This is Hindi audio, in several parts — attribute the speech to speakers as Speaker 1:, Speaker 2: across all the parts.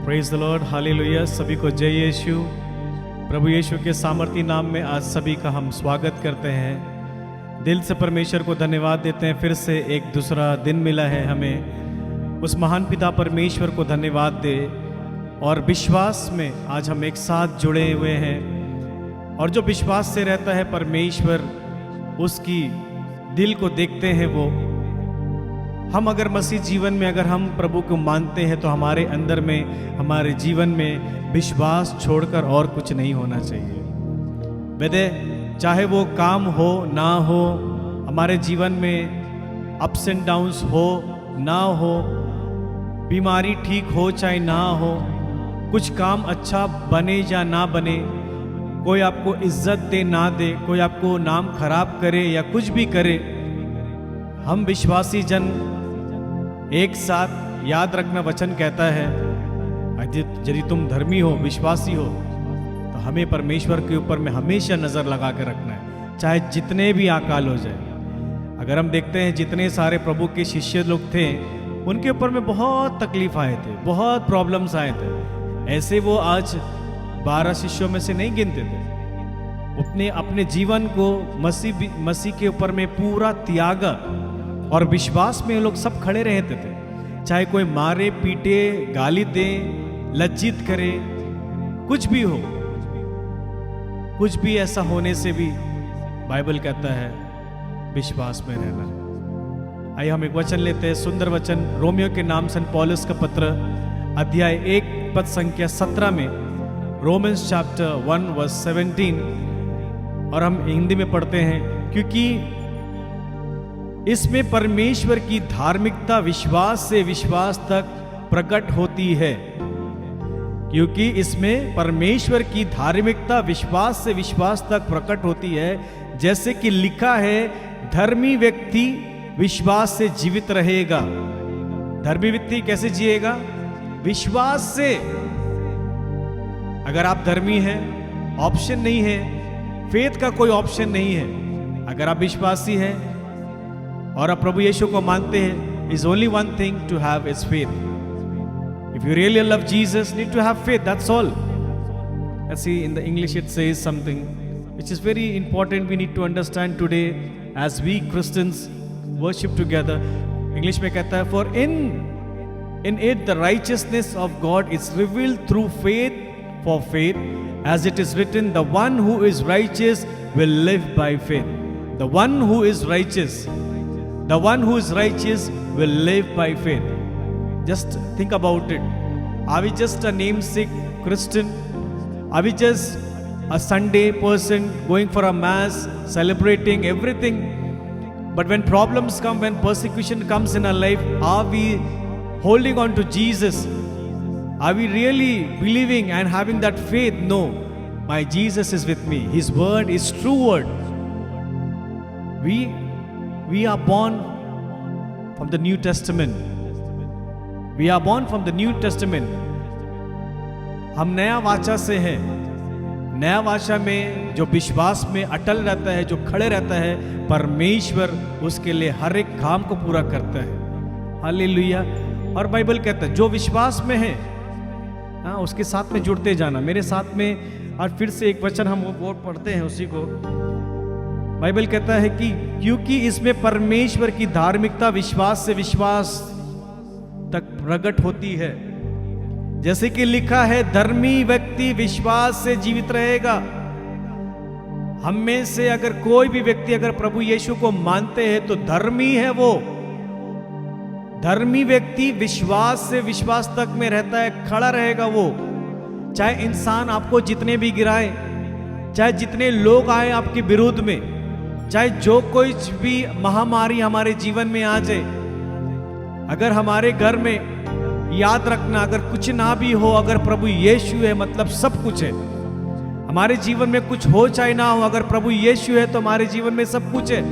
Speaker 1: Praise the Lord, hallelujah. सभी को जय यीशु। प्रभु यीशु के सामर्थी नाम में आज सभी का हम स्वागत करते हैं। दिल से परमेश्वर को धन्यवाद देते हैं। फिर से एक दूसरा दिन मिला है हमें। उस महान पिता परमेश्वर को धन्यवाद दे और विश्वास में आज हम एक साथ जुड़े हुए हैं। और जो विश्वास से रहता है परमेश्वर उसकी दिल को देखते हैं। वो हम अगर मसीह जीवन में अगर हम प्रभु को मानते हैं तो हमारे अंदर में, हमारे जीवन में विश्वास छोड़कर और कुछ नहीं होना चाहिए। वैसे चाहे वो काम हो ना हो, हमारे जीवन में अप्स एंड डाउन्स हो ना हो, बीमारी ठीक हो चाहे ना हो, कुछ काम अच्छा बने या ना बने, कोई आपको इज्जत दे ना दे, कोई आपको नाम खराब करे या कुछ भी करे, हम विश्वासी जन एक साथ याद रखना वचन कहता है यदि तुम धर्मी हो, विश्वासी हो, तो हमें परमेश्वर के ऊपर में हमेशा नजर लगा के रखना है, चाहे जितने भी अकाल हो जाए। अगर हम देखते हैं जितने सारे प्रभु के शिष्य लोग थे उनके ऊपर में बहुत तकलीफ आए थे, बहुत प्रॉब्लम्स आए थे। ऐसे वो आज 12 शिष्यों में से नहीं गिनते थे। अपने जीवन को मसीह के ऊपर में पूरा त्यागा और विश्वास में लोग सब खड़े रहते थे। चाहे कोई मारे पीटे, गाली दे, लज्जित करे, कुछ भी हो, कुछ भी ऐसा होने से भी बाइबल कहता है विश्वास में रहना। आइए हम एक वचन लेते हैं, सुंदर वचन, रोमियो के नाम संत पौलुस का पत्र अध्याय 1 पद संख्या 17 में, रोमन्स चैप्टर 1 वर्स 17, और हम हिंदी में पढ़ते हैं। क्योंकि इसमें परमेश्वर की धार्मिकता विश्वास से विश्वास तक प्रकट होती है। क्योंकि इसमें परमेश्वर की धार्मिकता विश्वास से विश्वास तक प्रकट होती है। जैसे कि लिखा है, धर्मी व्यक्ति विश्वास से जीवित रहेगा। धर्मी व्यक्ति कैसे जिएगा? विश्वास से। अगर आप धर्मी हैं, ऑप्शन नहीं है, फेथ का कोई ऑप्शन नहीं है। अगर आप विश्वासी हैं और आप प्रभु यीशु को मानते हैं, is only one thing to have is faith. If you really love Jesus, need to have faith. That's all. Let's see, in the English it says something which is very important. We need to understand today as we Christians worship together. English में कहता है, for in it the righteousness of God is revealed through faith for faith, as it is written, the one who is righteous will live by faith. The one who is righteous. The one who is righteous will live by faith. Just think about it. Are we just a namesake Christian? Are we just a Sunday person going for a mass, celebrating everything? But when problems come, when persecution comes in our life, are we holding on to Jesus? Are we really believing and having that faith? No. My Jesus is with me. His word is true word. We are born from the New Testament. We are born from the New Testament. हम नया वाचा से हैं। नया वाचा में जो विश्वास में अटल रहता है, जो खड़े रहता है, परमेश्वर उसके लिए हर एक काम को पूरा करता है। हालेलुया। और बाइबल कहता है जो विश्वास में है, हाँ, उसके साथ में जुड़ते जाना, मेरे साथ में। और फिर से एक वचन हम वो पढ़ते हैं उसी को। बाइबल कहता है कि क्योंकि इसमें परमेश्वर की धार्मिकता विश्वास से विश्वास तक प्रकट होती है। जैसे कि लिखा है, धर्मी व्यक्ति विश्वास से जीवित रहेगा। हम में से अगर कोई भी व्यक्ति अगर प्रभु यीशु को मानते हैं तो धर्मी है वो। धर्मी व्यक्ति विश्वास से विश्वास तक में रहता है, खड़ा रहेगा वो। चाहे इंसान आपको जितने भी गिराए, चाहे जितने लोग आए आपके विरोध में, चाहे जो कोई भी महामारी हमारे जीवन में आ जाए, अगर हमारे घर में याद रखना, अगर कुछ ना भी हो, अगर प्रभु यीशु है मतलब सब कुछ है। हमारे जीवन में कुछ हो चाहे ना हो, अगर प्रभु यीशु है तो हमारे जीवन में सब कुछ है।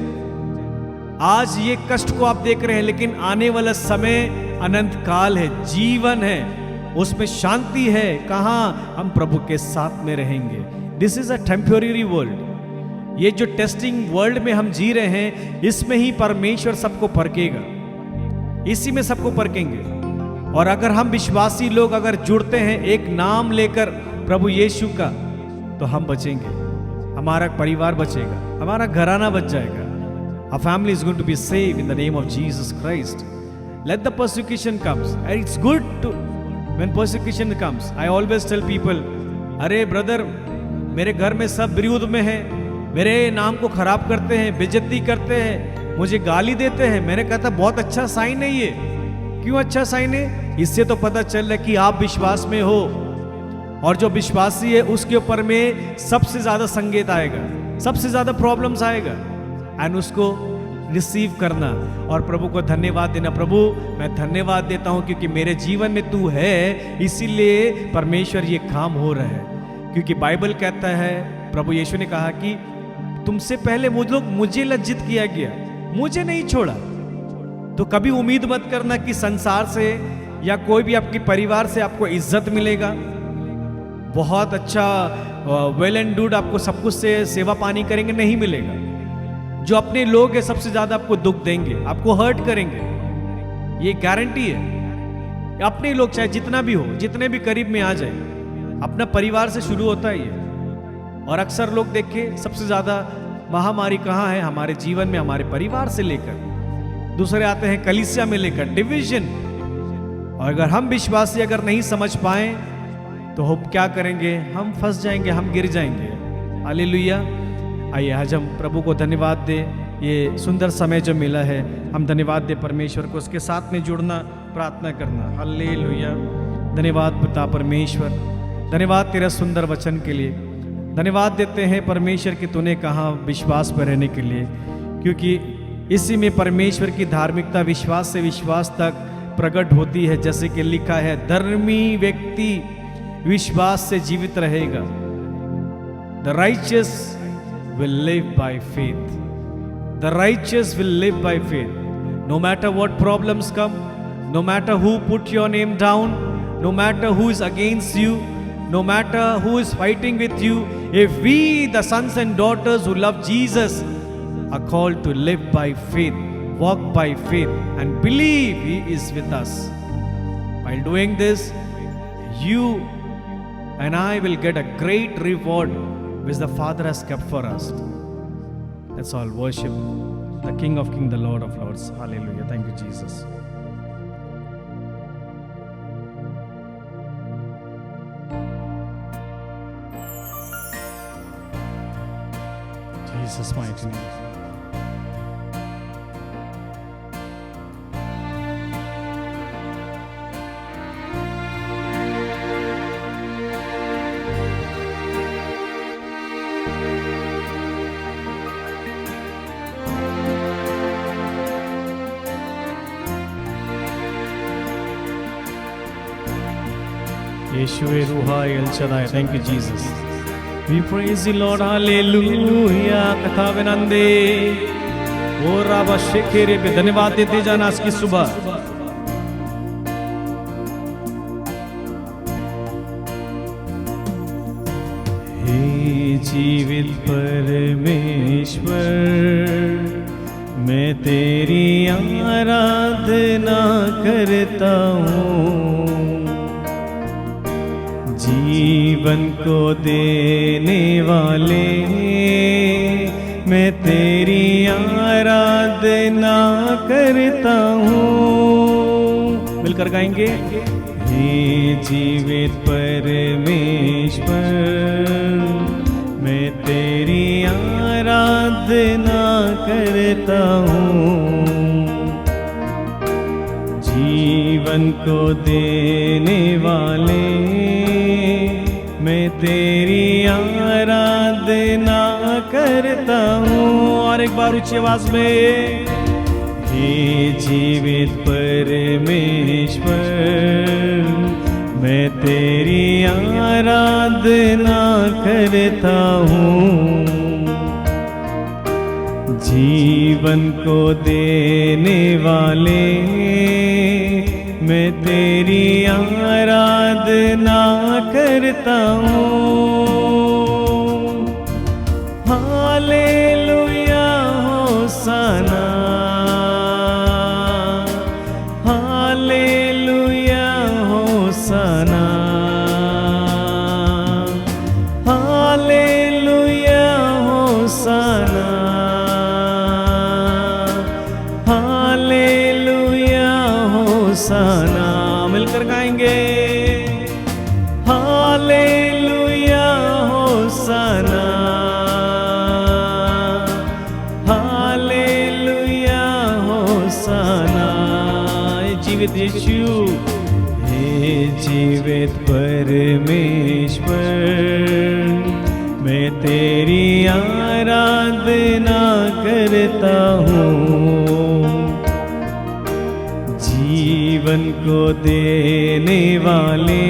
Speaker 1: आज ये कष्ट को आप देख रहे हैं, लेकिन आने वाला समय अनंत काल है, जीवन है, उसमें शांति है। कहां? हम प्रभु के साथ में रहेंगे। This is a temporary world. ये जो टेस्टिंग वर्ल्ड में हम जी रहे हैं, इसमें ही परमेश्वर सबको परखेगा, इसी में सबको परखेंगे। और अगर हम विश्वासी लोग अगर जुड़ते हैं एक नाम लेकर प्रभु यीशु का, तो हम बचेंगे, हमारा परिवार बचेगा, हमारा घराना बच जाएगा. Our family is going to be saved in the name of Jesus Christ. Let the persecution comes. And it's good to when persecution comes. I always tell people, अरे ब्रदर, मेरे घर में सब विरोध में है, मेरे नाम को खराब करते हैं, बेइज्जती करते हैं, मुझे गाली देते हैं. मैंने कहा था बहुत अच्छा साइन है ये. क्यों अच्छा साइन है? इससे तो पता चल रहा है कि आप विश्वास में हो, और जो विश्वासी है उसके ऊपर में सबसे ज्यादा संकेत आएगा, सबसे ज्यादा प्रॉब्लम्स आएगा. एंड उसको रिसीव करना और प्रभु को धन्यवाद देना. प्रभु मैं धन्यवाद देता हूं क्योंकि मेरे जीवन में तू है, इसीलिए परमेश्वर ये काम हो रहा है. क्योंकि बाइबल कहता है, प्रभु यीशु ने कहा कि तुमसे पहले वो लोग मुझे लज्जित किया गया, मुझे नहीं छोड़ा. तो कभी उम्मीद मत करना कि संसार से या कोई भी आपके परिवार से आपको इज्जत मिलेगा, बहुत अच्छा वेल एंड गुड आपको सब कुछ से सेवा पानी करेंगे, नहीं मिलेगा. जो अपने लोग हैं सबसे ज्यादा आपको दुख देंगे, आपको हर्ट करेंगे, ये गारंटी है. अपने लोग चाहे जितना भी हो, जितने भी करीब में आ जाए, अपना परिवार से शुरू होता है ये. और अक्सर लोग देखे सबसे ज्यादा महामारी कहाँ है? हमारे जीवन में, हमारे परिवार से लेकर दूसरे आते हैं कलीसिया में लेकर डिवीजन. और अगर हम विश्वासी अगर नहीं समझ पाए तो हम क्या करेंगे? हम फंस जाएंगे, हम गिर जाएंगे. हालेलुया. आइए आज हम प्रभु को धन्यवाद दे. ये सुंदर समय जो मिला है, हम धन्यवाद दे परमेश्वर को, उसके साथ में जुड़ना, प्रार्थना करना. हालेलुया. धन्यवाद पिता परमेश्वर, धन्यवाद तेरा सुंदर वचन के लिए. धन्यवाद देते हैं परमेश्वर कि तूने कहा विश्वास पर रहने के लिए, क्योंकि इसी में परमेश्वर की धार्मिकता विश्वास से विश्वास तक प्रकट होती है. जैसे कि लिखा है, धर्मी व्यक्ति विश्वास से जीवित रहेगा. The righteous will live by faith. The righteous will live by faith. No matter what problems come, no matter who put your name down, no matter who is against you, no matter who is fighting with you, if we, the sons and daughters who love Jesus, are called to live by faith, walk by faith, and believe He is with us. While doing this, you and I will get a great reward which the Father has kept for us. Let's all worship the King of Kings, the Lord of Lords. Hallelujah. Thank you, Jesus. Jesus' mighty name. Yeshua Ruha El Shaddai. Thank you, Jesus. We praise you, Lord. Hallelujah. कथा विनंदे और राबा शेखेरे पे धन्यवाद देते जाना आज की सुबह. हे जीवित परमेश्वर, मैं तेरी आराधना करता हूँ. जीवन को देने वाले, मैं तेरी आराधना करता हूँ. मिलकर गाएंगे. हे जीवित परमेश्वर, मैं तेरी आराधना करता हूँ. जीवन को देने वाले, मैं तेरी आराधना करता हूँ. और एक बार ऊंची आवाज में, हे जीवित परमेश्वर, मैं तेरी आराधना करता हूँ. जीवन को देने वाले, मैं तेरी आराधना करता हूँ. हालेलुया होसाना, हालेलुया यीशु। हे जीवित परमेश्वर, मैं तेरी आराधना करता हूँ। जीवन को देने वाले,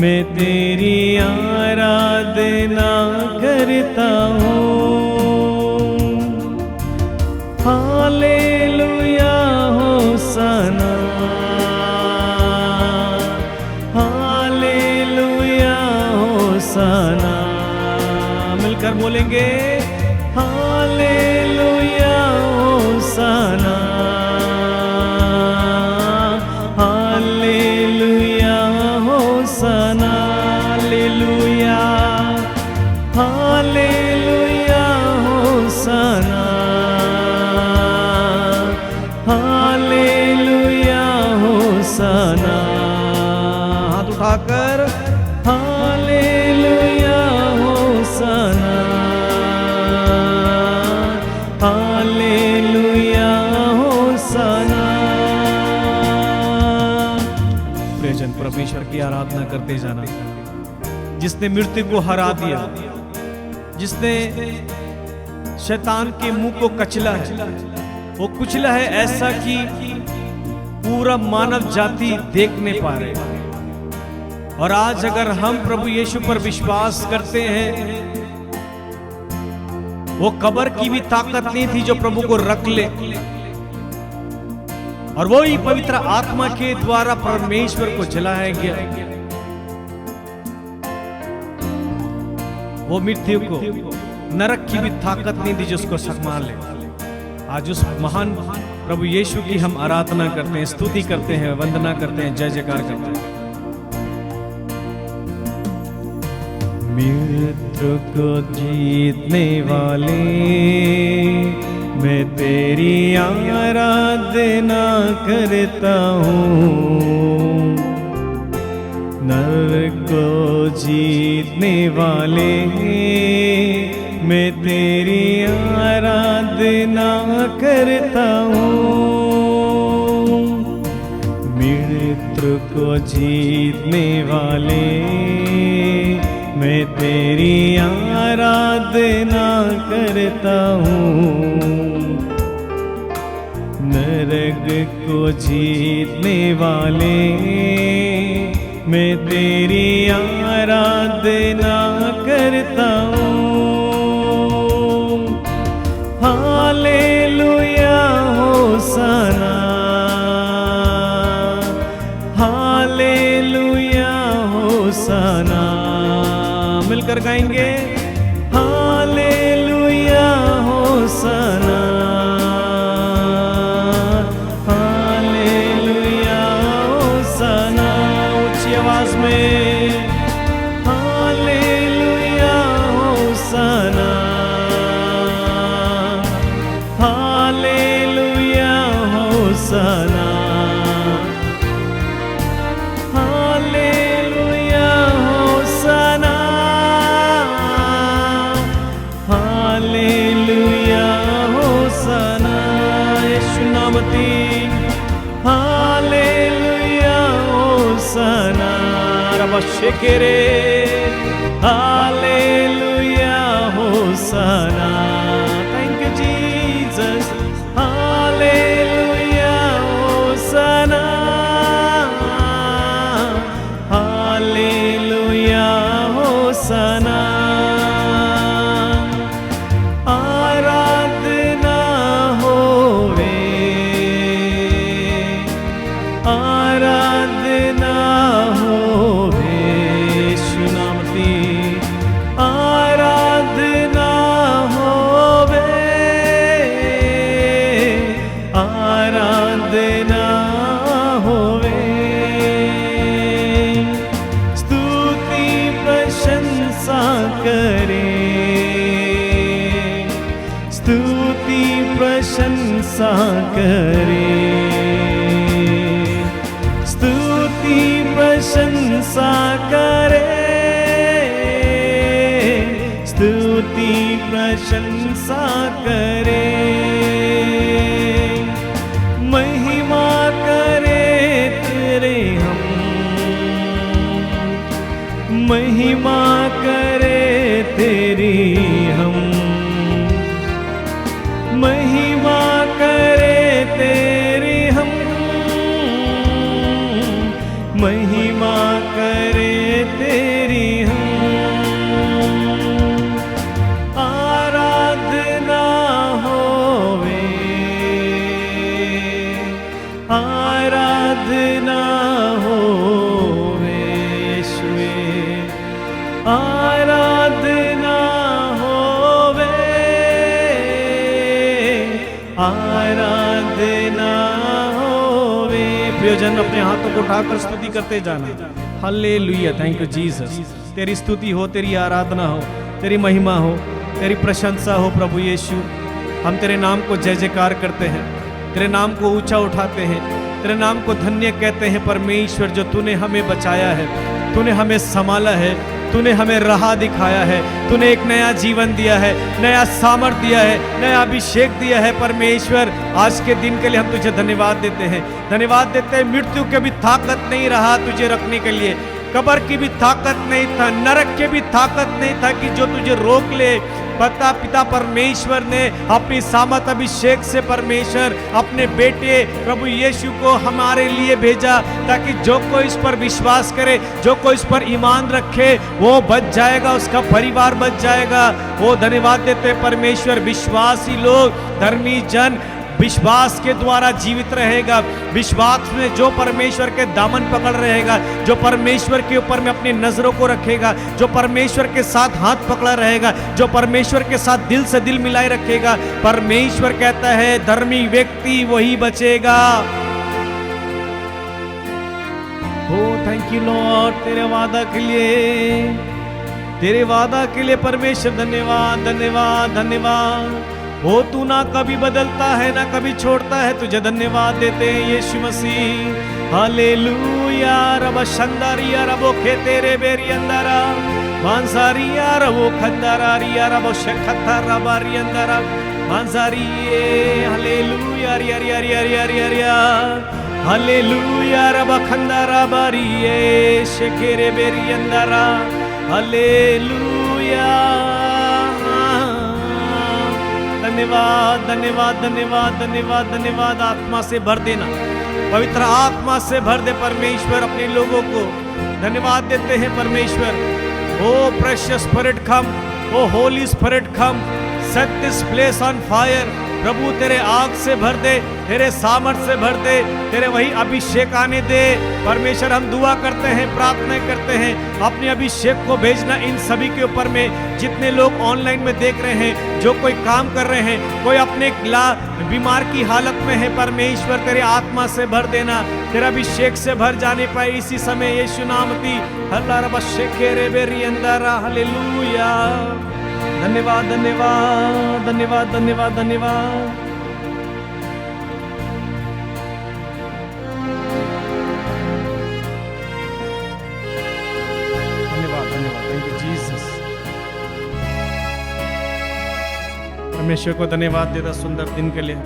Speaker 1: मैं तेरी आराधना करता हूँ। हालेलुया होसाना, हालेलुया होसाना। मिलकर बोलेंगे हालेलुया होसाना, हालेलुया होसाना, हालेलुया, हालेलुया होसाना, हालेलुया होसाना। हाथ उठाकर हालेलुया होसाना, हालेलुया होसाना। प्रियजन, परमेश्वर की आराधना करते जाना। जिसने मृत्यु को हरा दिया, जिसने शैतान के मुंह को कचला है, वो कुचला है ऐसा कि पूरा मानव जाति देख नहीं पा रहे। और आज अगर हम प्रभु यीशु पर विश्वास करते हैं, वो कब्र की भी ताकत नहीं थी जो प्रभु को रख ले, और वो ही पवित्र आत्मा के द्वारा परमेश्वर को जलाया गया। वो मृत्यु को, नरक की भी ताकत नहीं थी जिसको संभाल ले। आज उस महान प्रभु यीशु की हम आराधना करते हैं, स्तुति करते हैं, वंदना करते हैं, जय जयकार करते हैं। मृत्यु को जीतने वाले, मैं तेरी आराधना करता हूँ। नरक को जीतने वाले, मैं तेरी आराधना करता हूँ। मृत्यु को जीतने वाले, मैं तेरी आराधना करता हूँ। नरक को जीतने वाले, मैं तेरी आराधना करता हूँ। हालेलुया होसाना, हालेलुया होसाना। मिलकर गाएंगे हालेलुया होसाना, हालेलुया होसाना। ऊंची आवाज में हालेलुया होसाना, हालेलुया होसाना, हालेलुया होसाना, हालेलुया होसाना। यीशु नामती हालेलुया होसाना। रब शेकेरे हालेलुया होसाना। थैंक यू जीसस, हालेलुया होसाना, हालेलुया होसाना। आराधना होवे, आराधना होवे, यीशु नामती आराधना होवे, आराधना होवे। स्तुति प्रशंसा करे, स्तुति प्रशंसा करे, स्तुति प्रशंसा करे, स्तुति प्रशंसा करे। महिमा महिमा करे तेरी हम, महिमा करे तेरी हम, महिमा करे तेरी हम। आराधना होवे, आराधना होवे यीशुवे, आराधना होवे, आराधना होवे। प्रियजन अपने हाथों को उठाकर स्तुति करते जाना। Hallelujah, thank you Jesus. तेरी स्तुति हो, तेरी आराधना हो, तेरी महिमा हो, तेरी प्रशंसा हो प्रभु यीशु। हम तेरे नाम को जय जयकार करते हैं, तेरे नाम को ऊंचा उठाते हैं, तेरे नाम को धन्य कहते हैं परमेश्वर, जो तूने हमें बचाया है, तूने हमें संभाला है, तूने हमें राह दिखाया है, तूने एक नया जीवन दिया है, नया सामर्थ दिया है, नया अभिषेक दिया है परमेश्वर। आज के दिन के लिए हम तुझे धन्यवाद देते हैं, धन्यवाद देते हैं। मृत्यु की भी ताकत नहीं रहा तुझे रखने के लिए, कब्र की भी ताकत नहीं था, नरक की भी ताकत नहीं था कि जो तुझे रोक ले। पिता परमेश्वर ने अपनी सामर्थ अभिषेक से परमेश्वर अपने बेटे प्रभु यीशु को हमारे लिए भेजा, ताकि जो कोई इस पर विश्वास करे, जो कोई इस पर ईमान रखे, वो बच जाएगा, उसका परिवार बच जाएगा। वो धन्यवाद देते परमेश्वर। विश्वासी लोग, धर्मी जन विश्वास के द्वारा जीवित रहेगा। विश्वास में जो परमेश्वर के दामन पकड़ रहेगा, जो परमेश्वर के ऊपर में अपनी नजरों को रखेगा, जो परमेश्वर के साथ हाथ पकड़ा रहेगा, जो परमेश्वर के साथ दिल से दिल मिलाए रखेगा, परमेश्वर कहता है धर्मी व्यक्ति वही बचेगा। ओ थैंक यू लॉर्ड, तेरे वादा के लिए, तेरे वादा के लिए परमेश्वर धन्यवाद, धन्यवाद, धन्यवाद। वो तू ना कभी बदलता है, ना कभी छोड़ता है, तुझे धन्यवाद देते हैं यीशु मसीह। हालेलुया। रब शंदारिया रबो खेतेरे बेरी अंदरा मांसारिया रबो खंदारिया रबो शखता रबारी अंदरा मांसारिये। हालेलुया रिया रिया रिया रिया रिया रिया। हालेलुया रब खंदारा बारिये शकेरे बेरी अंदरा। हालेलुया। धन्यवाद, धन्यवाद, धन्यवाद, धन्यवाद, धन्यवाद। आत्मा से भर देना, पवित्र आत्मा से भर दे परमेश्वर अपने लोगों को। धन्यवाद देते हैं परमेश्वर। O precious spirit come, O holy spirit come, set this place on fire. प्रभु तेरे आग से भर दे, तेरे सामर्थ से भर दे, तेरे वही अभिषेक आने दे परमेश्वर। हम दुआ करते हैं, प्रार्थना करते हैं, अपने अभिषेक को भेजना इन सभी के ऊपर में। जितने लोग ऑनलाइन में देख रहे हैं, जो कोई काम कर रहे हैं, कोई अपने बीमार की हालत में है, परमेश्वर तेरे आत्मा से भर देना, तेरा अभिषेक से भर जाने पाए इसी समय यीशु नामती। अल्लाह रब शेखेरे बेरी अंदरा। हालेलुया। धन्यवाद, धन्यवाद, धन्यवाद, धन्यवाद, धन्यवाद। धन्यवाद, धन्यवाद। Thank you Jesus. परमेश्वर को धन्यवाद देता सुंदर दिन के लिए।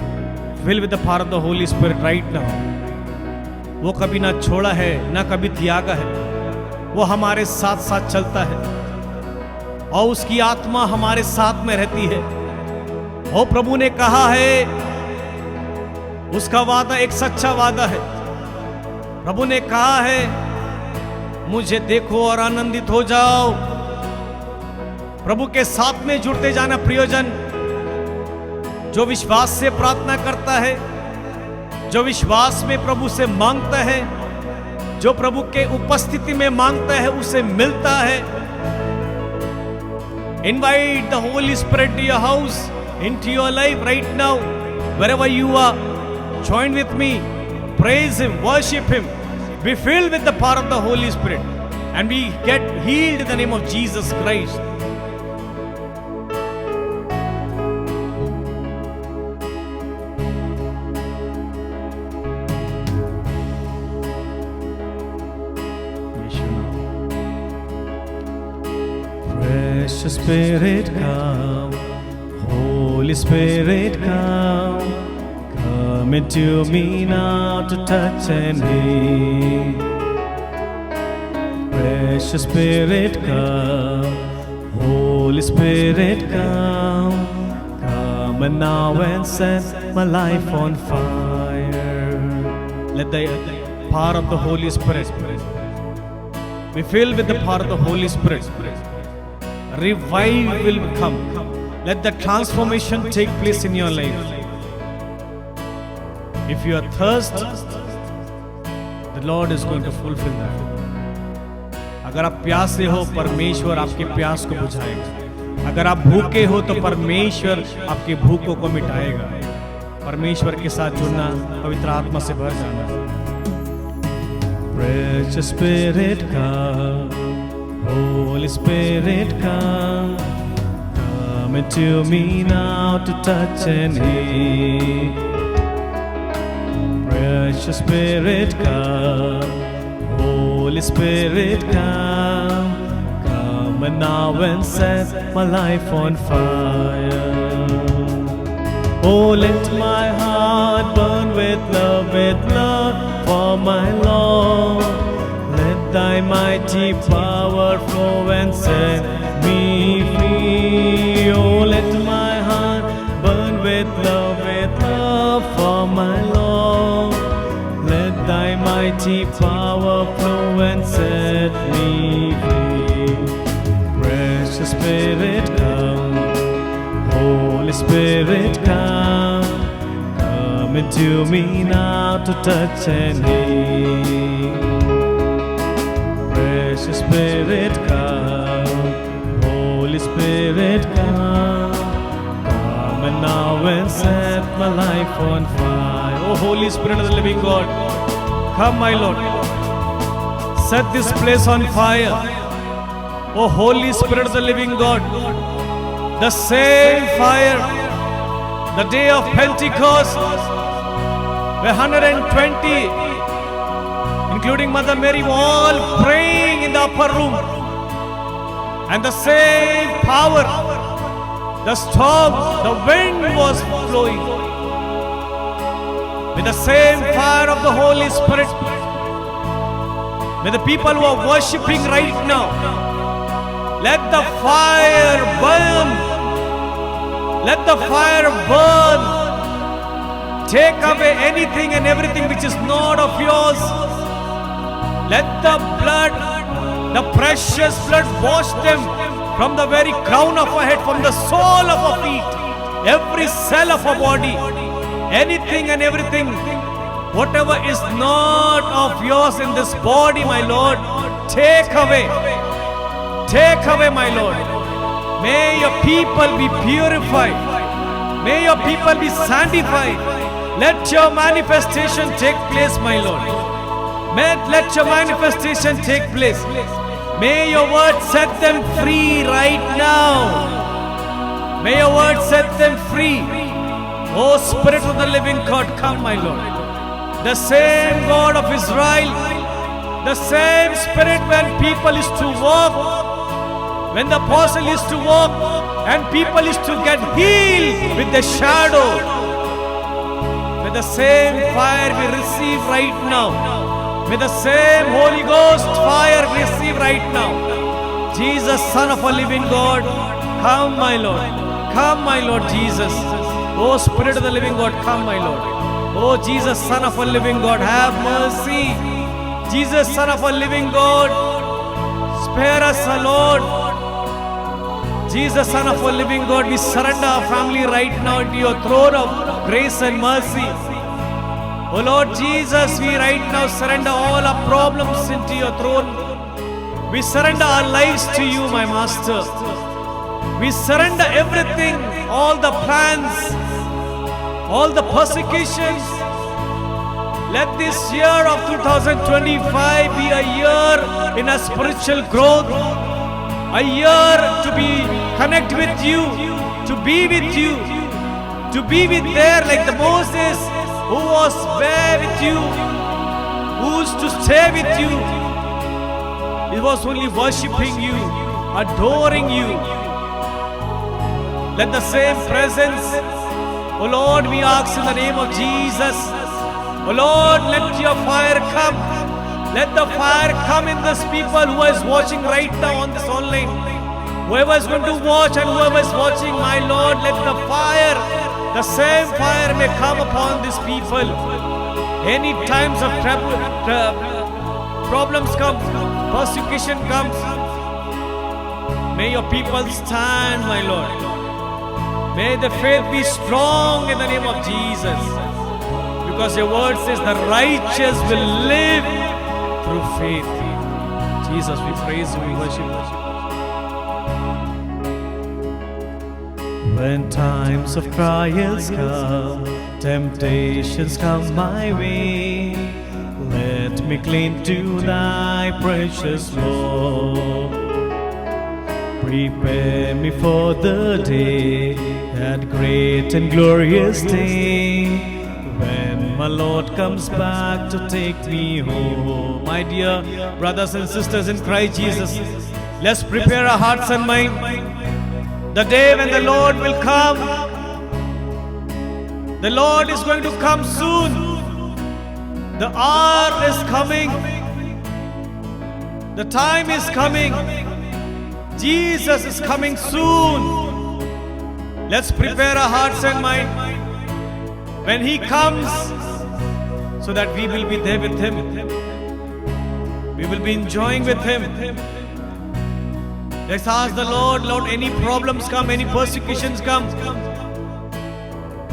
Speaker 1: Fill with the power of the holy spirit right now. वो कभी ना छोड़ा है, ना कभी त्यागा है। वो हमारे साथ साथ चलता है और उसकी आत्मा हमारे साथ में रहती है। और प्रभु ने कहा है, उसका वादा एक सच्चा वादा है। प्रभु ने कहा है, मुझे देखो और आनंदित हो जाओ। प्रभु के साथ में जुड़ते जाना प्रियजन। जो विश्वास से प्रार्थना करता है, जो विश्वास में प्रभु से मांगता है, जो प्रभु के उपस्थिति में मांगता है, उसे मिलता है। Invite the Holy Spirit to your house, into your life right now, wherever you are. Join with me, praise Him, worship Him, be filled with the power of the Holy Spirit, and we get healed in the name of Jesus Christ. Precious Spirit come, Holy Spirit come, come into me now to touch and heal. Precious Spirit, come. Holy Spirit, come. Come and now and set my life on fire. Let the power of the Holy Spirit be filled with the power of the Holy Spirit. Revival will come. Let the transformation take place in your life. If you are thirsty, the Lord is going to fulfill that. अगर आप प्यासे हो, परमेश्वर आपके प्यास को बुझाएगा. अगर आप भूखे हो तो परमेश्वर आपके भूखों को मिटाएगा. परमेश्वर के साथ जुड़ना, पवित्र आत्मा से भर जाना. Precious Spirit, come. Holy Spirit, come. Come into me now to touch and heal. Precious Spirit, come. Holy Spirit, come. Come and now and set my life on fire. Oh, let my heart burn with love for my Lord. Let thy mighty power flow and set me free. Oh, let my heart burn with love for my Lord. Let thy mighty power flow and set me free. Precious Spirit, come. Holy Spirit, come. Come into me now to touch and heal. Precious Spirit, come. Holy Spirit, come. Come and now and set my life on fire. Oh, Holy Spirit of the living God, come, my Lord. Set this place on fire. Oh, Holy Spirit of the living God, the same fire, the day of Pentecost, where 120, including Mother Mary, were all praying in the upper room. And the same power, the storm, the wind was flowing. With the same fire of the Holy Spirit, with the people who are worshipping right now, let the fire burn. Let the fire burn. Take away anything and everything which is not of yours. Let the blood, the precious blood, wash them from the very crown of our head, from the sole of our feet, every cell of our body, anything and everything, whatever is not of yours in this body, my Lord, take away. Take away, my Lord. May your people be purified. May your people be sanctified. Let your manifestation take place, my Lord. Let your manifestation take place. May your word set them free right now. May your word set them free. Oh, Spirit of the living God, come, my Lord. The same God of Israel, the same Spirit when people used to walk, when the apostle used to walk and people used to get healed with the shadow. With the same fire we receive right now. With the same Holy Ghost fire we receive right now. Jesus, Son of a living God, come, my Lord. Come, my Lord Jesus. Oh, Spirit of the living God, come, my Lord. Oh, Jesus, Son of a living God, have mercy. Jesus, Son of a living God, spare us, O Lord. Jesus, Son of a living God, we surrender our family right now into your throne of grace and mercy. Oh Lord Jesus, we right now surrender all our problems into your throne. We surrender our lives to you, my Master. We surrender everything, all the plans, all the persecutions. Let this year of 2025 be a year in a spiritual growth, a year to be connect with you, to be with you, to be with there like the Moses who was there with you, who used to stay with you. He was only worshipping you, adoring you. Let the same presence, oh Lord, we ask in the name of Jesus. Oh Lord, let your fire come. Let the fire come in this people who is watching right now on this online. Whoever is going to watch and whoever is watching, my Lord, let the fire, the same fire may come upon these people. Any times of problems come, persecution comes, may your people stand, my Lord. May the faith be strong in the name of Jesus. Because your word says the righteous will live through faith. Jesus, we praise you, we worship you. When times of trials come, temptations come my way, let me cling to thy precious Lord. Prepare me for the day, that great and glorious day, when my Lord comes back to take me home. My dear brothers and sisters in Christ Jesus, let's prepare our hearts and mind. The day when the Lord will come, the Lord is going to come soon. The hour is coming. The time is coming. Jesus is coming soon. Let's prepare our hearts and mind when He comes, so that we will be there with Him. We will be enjoying with Him. Let's ask the Lord, Lord, any problems come, any persecutions come,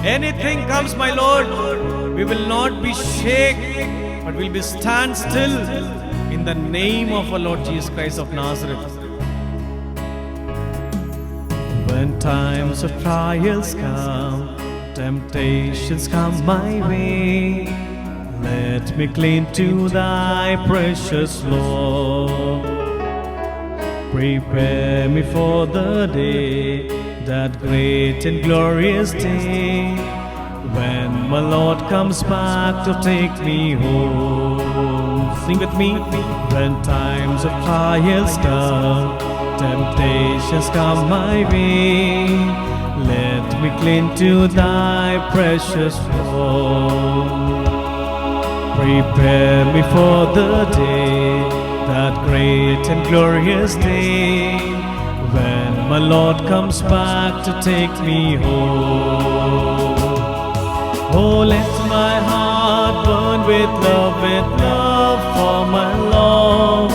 Speaker 1: anything comes, my Lord, we will not be shaken, but we will be stand still in the name of our Lord Jesus Christ of Nazareth. When times of trials come, temptations come my way, let me cling to thy precious Lord. Prepare me for the day, that great and glorious day, when my Lord comes back to take me home. Sing with me. When times of trials come, temptations come my way, let me cling to thy precious Lord. Prepare me for the day, that great and glorious day, when my Lord comes back to take me home. Oh, let my heart burn with love for my Lord.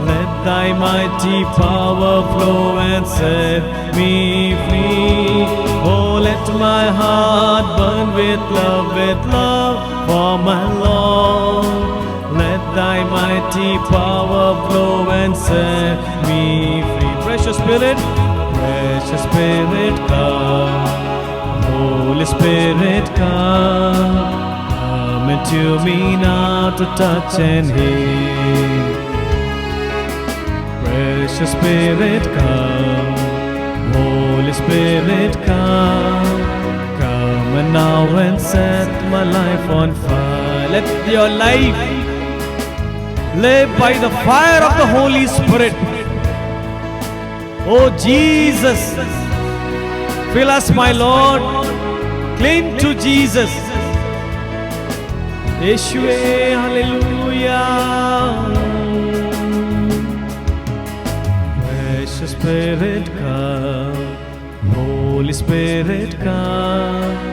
Speaker 1: Let thy mighty power flow and set me free. Oh, let my heart burn with love for my Lord. Let thy mighty power flow and set me free. Precious Spirit, come. Holy Spirit, come into me now to touch and heal. Precious Spirit, come. Holy Spirit, come and now and set my life on fire. Let your life live by the fire of the Holy Spirit. Oh Jesus, fill us, my Lord. Cling to Jesus. Yeshua, hallelujah. Precious Spirit, come. Holy Spirit, come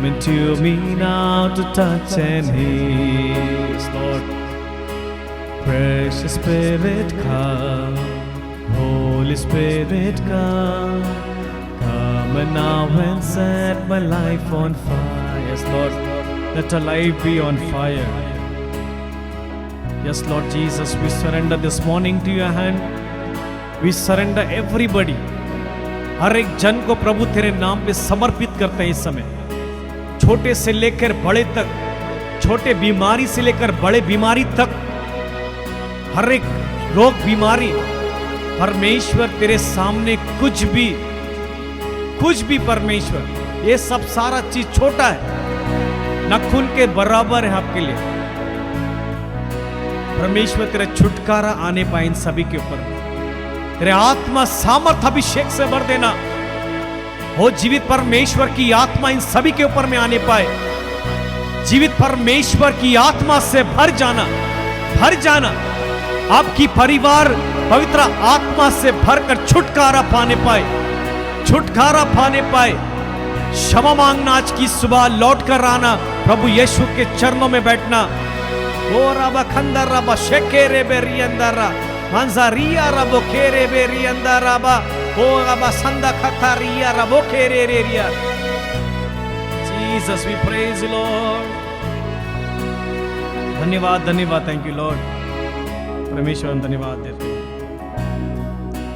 Speaker 1: into me now to touch and heal. Yes, Lord. Precious Spirit, come. Holy Spirit, come and now and set my life on fire. Yes, Lord, let our life be on fire. Yes, Lord Jesus, we surrender this morning to your hand. We surrender everybody. हर एक जन को प्रभु तेरे नाम पे समर्पित करते हैं इस समय, छोटे से लेकर बड़े तक, छोटे बीमारी से लेकर बड़े बीमारी तक, हर एक रोग बीमारी, परमेश्वर तेरे सामने कुछ भी परमेश्वर, ये सब सारा चीज छोटा है, नखून के बराबर है आपके लिए। परमेश्वर तेरा छुटकारा आने पाए इन सभी के ऊपर, तेरे आत्मा सामर्थ अभिषेक से भर देना हो। जीवित परमेश्वर की आत्मा इन सभी के ऊपर में आने पाए, जीवित परमेश्वर की आत्मा से भर जाना, भर जाना, आपकी परिवार पवित्र आत्मा से भरकर छुटकारा पाने पाए, छुटकारा पाने पाए। क्षमा मांगना, आज की सुबह लौट कर आना, प्रभु यीशु के चरणों में बैठना। ओ रबा खंदर रबा शेकेरे बेरी अंदरा मंजारिया रबो केरे बेरी अंदरा बा ओ रबा संदा खतारिया रबो केरे रेरिया। Jesus we praise you Lord. धन्यवाद धन्यवाद, थैंक यू लॉर्ड। परमेश्वर हम धन्यवाद देते हैं,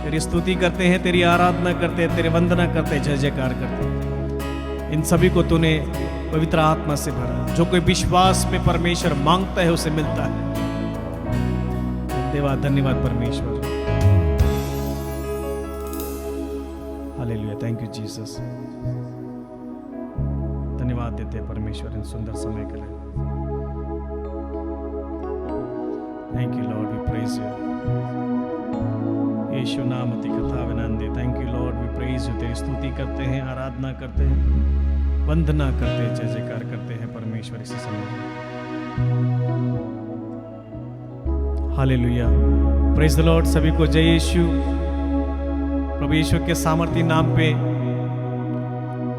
Speaker 1: तेरी स्तुति करते हैं, तेरी आराधना करते हैं, तेरी वंदना करते हैं, जय जयकार करते हैं। इन सभी को तूने पवित्र आत्मा से भरा। जो कोई विश्वास में परमेश्वर मांगता है उसे मिलता है। धन्यवाद धन्यवाद परमेश्वर। हालेलुया, थैंक यू जीसस। धन्यवाद देते हैं परमेश्वर इन सुंदर समय के लिए। Thank you Lord, we praise you. Yeshu नाम अति कथा विनंदे। Thank you Lord, we praise you. तेरी स्तुति करते हैं, आराधना करते हैं, वंदना करते हैं, जय जयकार करते हैं परमेश्वर इसी समय। Hallelujah, praise the Lord. सभी को जय यीशु। प्रभु यीशु के सामर्थी नाम पे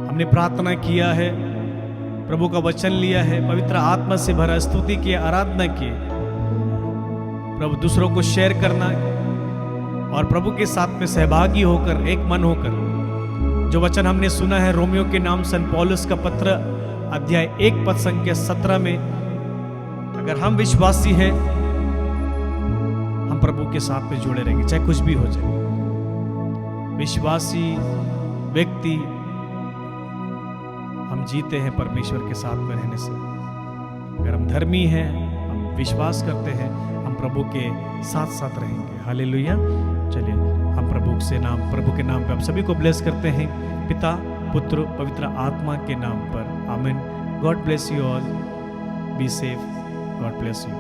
Speaker 1: हमने प्रार्थना किया है, प्रभु का वचन लिया है, पवित्र आत्मा से भरा स्तुति की, आराधना की। प्रभु दूसरों को शेयर करना और प्रभु के साथ में सहभागी होकर, एक मन होकर, जो वचन हमने सुना है रोमियो के नाम सन पौलुस का पत्र अध्याय 1 पद संख्या 17 में, अगर हम विश्वासी हैं हम प्रभु के साथ में जुड़े रहेंगे, चाहे कुछ भी हो जाए। विश्वासी व्यक्ति हम जीते हैं परमेश्वर के साथ में रहने से। अगर हम धर्मी हैं, हम विश्वास करते हैं, हम प्रभु के साथ साथ रहेंगे। हालेलुया। चलिए हम प्रभु के नाम पे आप सभी को ब्लेस करते हैं, पिता पुत्र पवित्र आत्मा के नाम पर। आमीन। God bless you all, be safe, God bless you.